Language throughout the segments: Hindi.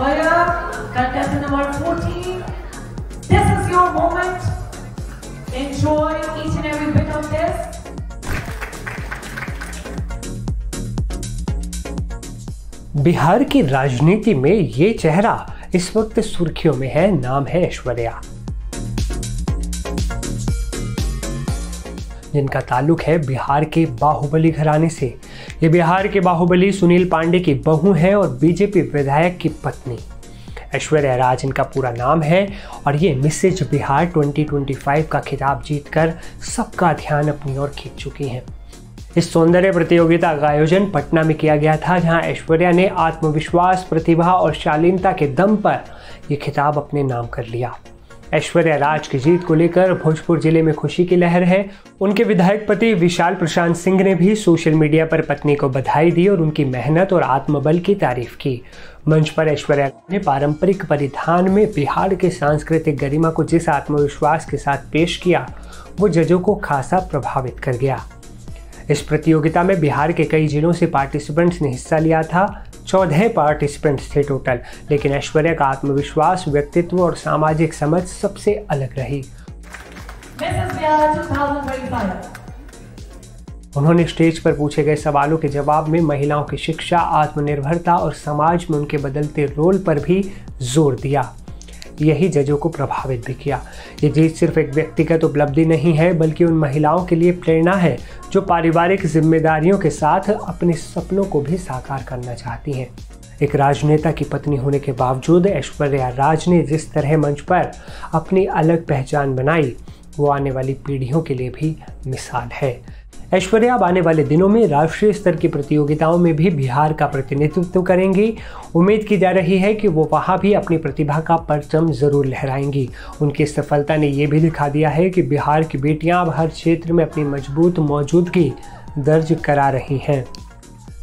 Aishwarya, contestant number 14. This is your moment. Enjoy each and every bit of this. Bihar की राजनीति में ये चेहरा इस वक्त सुर्खियों में है। नाम है ऐश्वर्या, जिनका ताल्लुक है बिहार के बाहुबली घराने से। ये बिहार के बाहुबली सुनील पांडे की बहू है और बीजेपी विधायक की पत्नी। ऐश्वर्या राज इनका पूरा नाम है और ये मिसेज बिहार 2025 का खिताब जीतकर सबका ध्यान अपनी ओर खींच चुकी हैं। इस सौंदर्य प्रतियोगिता का आयोजन पटना में किया गया था, जहां ऐश्वर्या ने आत्मविश्वास, प्रतिभा और शालीनता के दम पर यह खिताब अपने नाम कर लिया। ऐश्वर्या राज की जीत को लेकर भोजपुर जिले में खुशी की लहर है। उनके विधायक पति विशाल प्रशांत सिंह ने भी सोशल मीडिया पर पत्नी को बधाई दी और उनकी मेहनत और आत्मबल की तारीफ की। मंच पर ऐश्वर्या ने पारंपरिक परिधान में बिहार के सांस्कृतिक गरिमा को जिस आत्मविश्वास के साथ पेश किया, वो जजों को खासा प्रभावित कर गया। इस प्रतियोगिता में बिहार के कई जिलों से पार्टिसिपेंट्स ने हिस्सा लिया था। 14 पार्टिसिपेंट्स थे टोटल, लेकिन ऐश्वर्या का आत्मविश्वास, व्यक्तित्व और सामाजिक समझ सबसे अलग रही। उन्होंने स्टेज पर पूछे गए सवालों के जवाब में महिलाओं की शिक्षा, आत्मनिर्भरता और समाज में उनके बदलते रोल पर भी जोर दिया। यही जजों को प्रभावित भी किया। ये जीत सिर्फ एक व्यक्तिगत उपलब्धि नहीं है, बल्कि उन महिलाओं के लिए प्रेरणा है जो पारिवारिक जिम्मेदारियों के साथ अपने सपनों को भी साकार करना चाहती हैं। एक राजनेता की पत्नी होने के बावजूद ऐश्वर्या राज ने जिस तरह मंच पर अपनी अलग पहचान बनाई, वो आने वाली पीढ़ियों के लिए भी मिसाल है। ऐश्वर्या अब आने वाले दिनों में राष्ट्रीय स्तर की प्रतियोगिताओं में भी बिहार का प्रतिनिधित्व करेंगी। उम्मीद की जा रही है कि वो वहाँ भी अपनी प्रतिभा का परचम जरूर लहराएंगी। उनकी सफलता ने ये भी दिखा दिया है कि बिहार की बेटियां अब हर क्षेत्र में अपनी मजबूत मौजूदगी दर्ज करा रही हैं।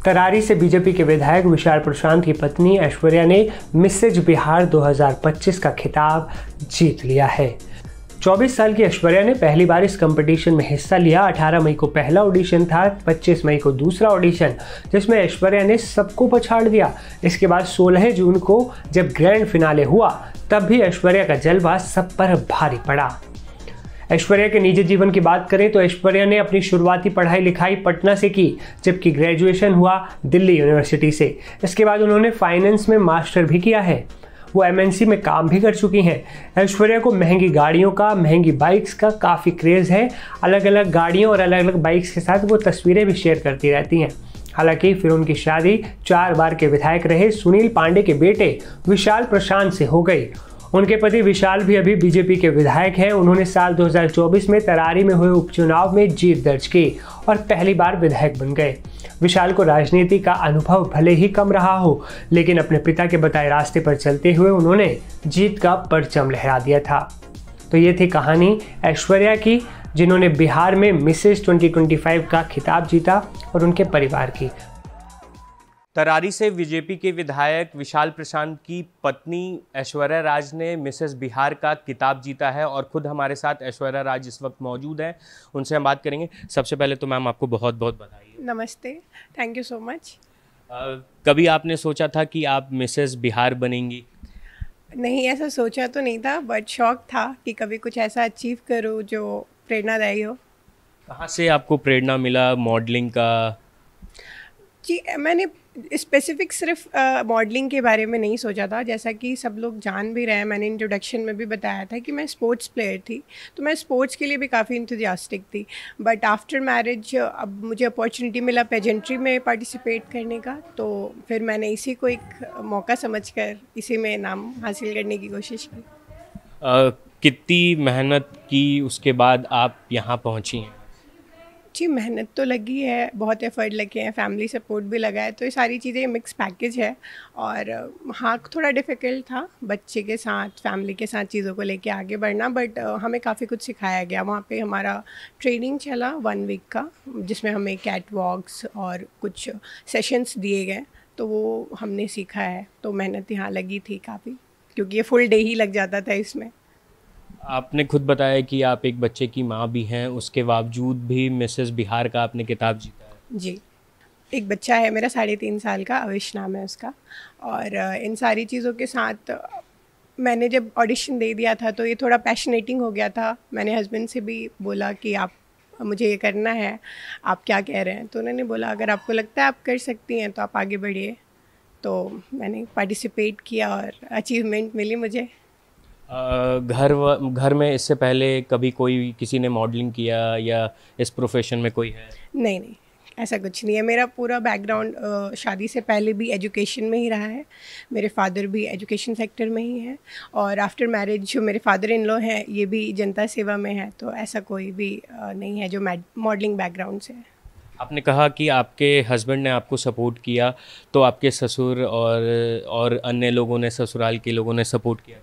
तरारी से बीजेपी के विधायक विशाल प्रशांत की पत्नी ऐश्वर्या ने मिसेज बिहार 2025 का खिताब जीत लिया है। 24 साल की ऐश्वर्या ने पहली बार इस कंपटीशन में हिस्सा लिया। 18 मई को पहला ऑडिशन था, 25 मई को दूसरा ऑडिशन, जिसमें ऐश्वर्या ने सबको पछाड़ दिया। इसके बाद 16 जून को जब ग्रैंड फिनाले हुआ, तब भी ऐश्वर्या का जलवा सब पर भारी पड़ा। ऐश्वर्या के निजी जीवन की बात करें तो ऐश्वर्या ने अपनी शुरुआती पढ़ाई लिखाई पटना से की, जबकि ग्रेजुएशन हुआ दिल्ली यूनिवर्सिटी से। इसके बाद उन्होंने फाइनेंस में मास्टर भी किया है। वो MNC में काम भी कर चुकी हैं। ऐश्वर्या को महंगी गाड़ियों का, महंगी बाइक्स का काफ़ी क्रेज़ है। अलग अलग गाड़ियों और अलग अलग बाइक्स के साथ वो तस्वीरें भी शेयर करती रहती हैं। हालांकि फिर उनकी शादी 4 बार के विधायक रहे सुनील पांडे के बेटे विशाल प्रशांत से हो गई। उनके पति विशाल भी अभी बीजेपी के विधायक हैं। उन्होंने साल 2024 में तरारी में हुए उपचुनाव में जीत दर्ज की और पहली बार विधायक बन गए। विशाल को राजनीति का अनुभव भले ही कम रहा हो, लेकिन अपने पिता के बताए रास्ते पर चलते हुए उन्होंने जीत का परचम लहरा दिया था। तो ये थी कहानी ऐश्वर्या की, जिन्होंने बिहार में मिसेज 2025 का खिताब जीता, और उनके परिवार की। तरारी से बीजेपी के विधायक विशाल प्रशांत की पत्नी ऐश्वर्या राज ने मिसेस बिहार का खिताब जीता है और खुद हमारे साथ ऐश्वर्या राज इस वक्त मौजूद हैं। उनसे हम बात करेंगे। सबसे पहले तो मैम आपको बहुत बहुत बधाई। नमस्ते, थैंक यू सो मच। कभी आपने सोचा था कि आप मिसेस बिहार बनेंगी? नहीं, ऐसा सोचा तो नहीं था, बट शौक था कि कभी कुछ ऐसा अचीव करूँ जो प्रेरणादायी हो। कहाँ से आपको प्रेरणा मिला मॉडलिंग का? जी, मैंने स्पेसिफिक सिर्फ मॉडलिंग के बारे में नहीं सोचा था। जैसा कि सब लोग जान भी रहे हैं, मैंने इंट्रोडक्शन में भी बताया था कि मैं स्पोर्ट्स प्लेयर थी, तो मैं स्पोर्ट्स के लिए भी काफ़ी इंथुजियास्टिक थी। बट आफ्टर मैरिज अब मुझे अपॉर्चुनिटी मिला पेजेंट्री में पार्टिसिपेट करने का, तो फिर मैंने इसी को एक मौका समझकर इसी में नाम हासिल करने की कोशिश की। कितनी मेहनत की उसके बाद आप यहाँ पहुँची हैं? जी, मेहनत तो लगी है, बहुत एफर्ट लगे हैं, फैमिली सपोर्ट भी लगा है, तो ये सारी चीज़ें मिक्स पैकेज है। और हाँ, थोड़ा डिफ़िकल्ट था बच्चे के साथ, फैमिली के साथ चीज़ों को लेके आगे बढ़ना, बट हमें काफ़ी कुछ सिखाया गया। वहाँ पे हमारा ट्रेनिंग चला 1 वीक का, जिसमें हमें कैट वॉक्स और कुछ सेशंस दिए गए, तो वो हमने सीखा है। तो मेहनत यहाँ लगी थी काफ़ी, क्योंकि ये फुल डे ही लग जाता था इसमें। आपने खुद बताया कि आप एक बच्चे की माँ भी हैं, उसके बावजूद भी मिसेस बिहार का आपने खिताब जीता है। जी। एक बच्चा है मेरा 3.5 साल का, अविश नाम है उसका। और इन सारी चीज़ों के साथ मैंने जब ऑडिशन दे दिया था तो ये थोड़ा पैशनेटिंग हो गया था। मैंने हस्बैंड से भी बोला कि आप मुझे ये करना है, आप क्या कह रहे हैं? तो उन्होंने बोला अगर आपको लगता है आप कर सकती हैं तो आप आगे बढ़िए। तो मैंने पार्टिसिपेट किया और अचीवमेंट मिली मुझे। घर में इससे पहले कभी कोई किसी ने मॉडलिंग किया या इस प्रोफेशन में कोई है? नहीं नहीं, ऐसा कुछ नहीं है। मेरा पूरा बैकग्राउंड शादी से पहले भी एजुकेशन में ही रहा है। मेरे फादर भी एजुकेशन सेक्टर में ही हैं और आफ्टर मैरिज जो मेरे फादर इन लॉ हैं ये भी जनता सेवा में है। तो ऐसा कोई भी नहीं है जो मॉडलिंग बैकग्राउंड से है। आपने कहा कि आपके हस्बैंड ने आपको सपोर्ट किया, तो आपके ससुर और अन्य लोगों ने, ससुराल के लोगों ने सपोर्ट किया?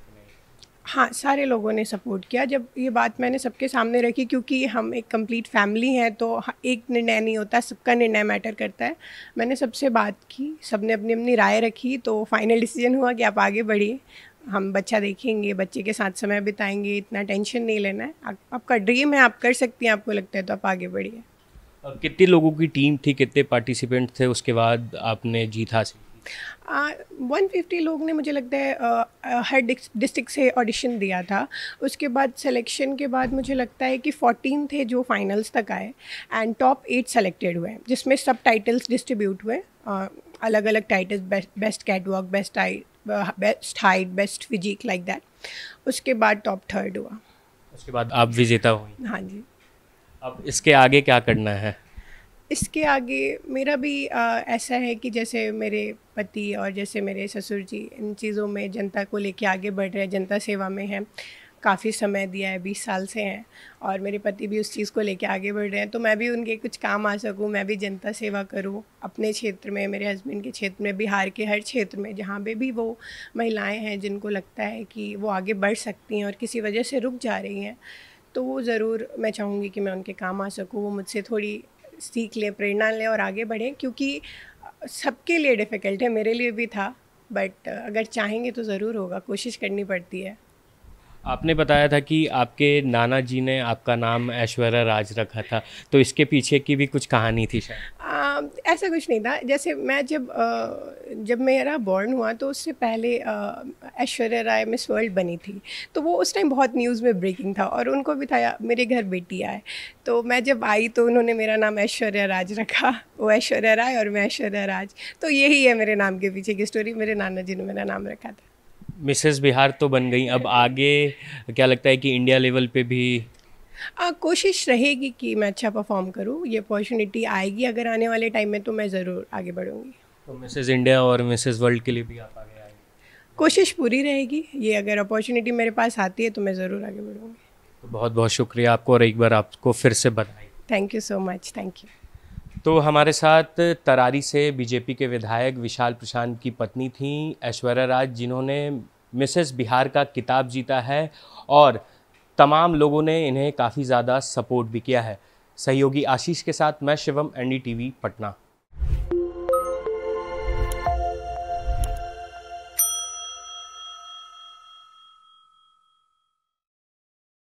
हाँ, सारे लोगों ने सपोर्ट किया। जब ये बात मैंने सबके सामने रखी, क्योंकि हम एक कंप्लीट फैमिली हैं तो एक निर्णय नहीं होता, सबका निर्णय मैटर करता है। मैंने सबसे बात की, सबने अपनी अपनी राय रखी, तो फाइनल डिसीजन हुआ कि आप आगे बढ़िए, हम बच्चा देखेंगे, बच्चे के साथ समय बिताएंगे, इतना टेंशन नहीं लेना है। आपका ड्रीम है, आप कर सकती हैं, आपको लगता है तो आप आगे बढ़िए। कितने लोगों की टीम थी, कितने पार्टिसिपेंट थे, उसके बाद आपने जीत हासिल? 150 लोग ने, मुझे लगता है हर डिस्ट्रिक्ट से ऑडिशन दिया था। उसके बाद सिलेक्शन के बाद मुझे लगता है कि 14 थे जो फाइनल्स तक आए एंड टॉप 8 सेलेक्टेड हुए, जिसमें सब टाइटल्स डिस्ट्रीब्यूट हुए, अलग अलग titles, best catwalk, best height, best physique, like that. उसके बाद टॉप 3 हुआ। उसके बाद आप विजेता हुई? हाँ जी। अब इसके आगे क्या करना है? इसके आगे मेरा भी ऐसा है कि जैसे मेरे पति और जैसे मेरे ससुर जी इन चीज़ों में जनता को लेके आगे बढ़ रहे हैं, जनता सेवा में हैं, काफ़ी समय दिया है, 20 साल से हैं, और मेरे पति भी उस चीज़ को लेके आगे बढ़ रहे हैं। तो मैं भी उनके कुछ काम आ सकूं, मैं भी जनता सेवा करूं अपने क्षेत्र में, मेरे हस्बैंड के क्षेत्र में, बिहार के हर क्षेत्र में जहाँ पे भी वो महिलाएँ हैं जिनको लगता है कि वो आगे बढ़ सकती हैं और किसी वजह से रुक जा रही हैं, तो वो ज़रूर मैं चाहूँगी कि मैं उनके काम आ सकूँ, वो मुझसे थोड़ी सीख लें, प्रेरणा लें और आगे बढ़ें। क्योंकि सबके लिए डिफ़िकल्ट है, मेरे लिए भी था, बट अगर चाहेंगे तो ज़रूर होगा, कोशिश करनी पड़ती है। आपने बताया था कि आपके नाना जी ने आपका नाम ऐश्वर्या राज रखा था, तो इसके पीछे की भी कुछ कहानी थी शायद? ऐसा कुछ नहीं था। जैसे मैं जब मेरा बॉर्न हुआ तो उससे पहले ऐश्वर्या राय मिस वर्ल्ड बनी थी, तो वो उस टाइम बहुत न्यूज़ में ब्रेकिंग था और उनको भी था मेरे घर बेटी आए। तो मैं जब आई तो उन्होंने मेरा नाम ऐश्वर्या राज रखा, वो ऐश्वर्या राय और मैं ऐश्वर्या राज। तो यही है मेरे नाम के पीछे की स्टोरी, मेरे नाना जी ने मेरा नाम रखा था। मिसेस बिहार तो बन गई, अब आगे क्या लगता है कि इंडिया लेवल पे भी? कोशिश रहेगी कि मैं अच्छा परफॉर्म करूँ। ये अपॉर्चुनिटी आएगी अगर आने वाले टाइम में, तो मैं ज़रूर आगे बढ़ूँगी। तो मिसेस इंडिया और मिसेस वर्ल्ड के लिए भी आप आगे आएंगे? कोशिश पूरी रहेगी। ये अगर अपॉर्चुनिटी मेरे पास आती है तो मैं ज़रूर आगे बढ़ूँगी। तो बहुत बहुत शुक्रिया आपको, और एक बार आपको फिर से बधाई। Thank you so much. Thank you. तो हमारे साथ तरारी से बीजेपी के विधायक विशाल प्रशांत की पत्नी थी ऐश्वर्या राज, जिन्होंने मिसेस बिहार का खिताब जीता है और तमाम लोगों ने इन्हें काफ़ी ज़्यादा सपोर्ट भी किया है। सहयोगी आशीष के साथ मैं शिवम, NDTV पटना।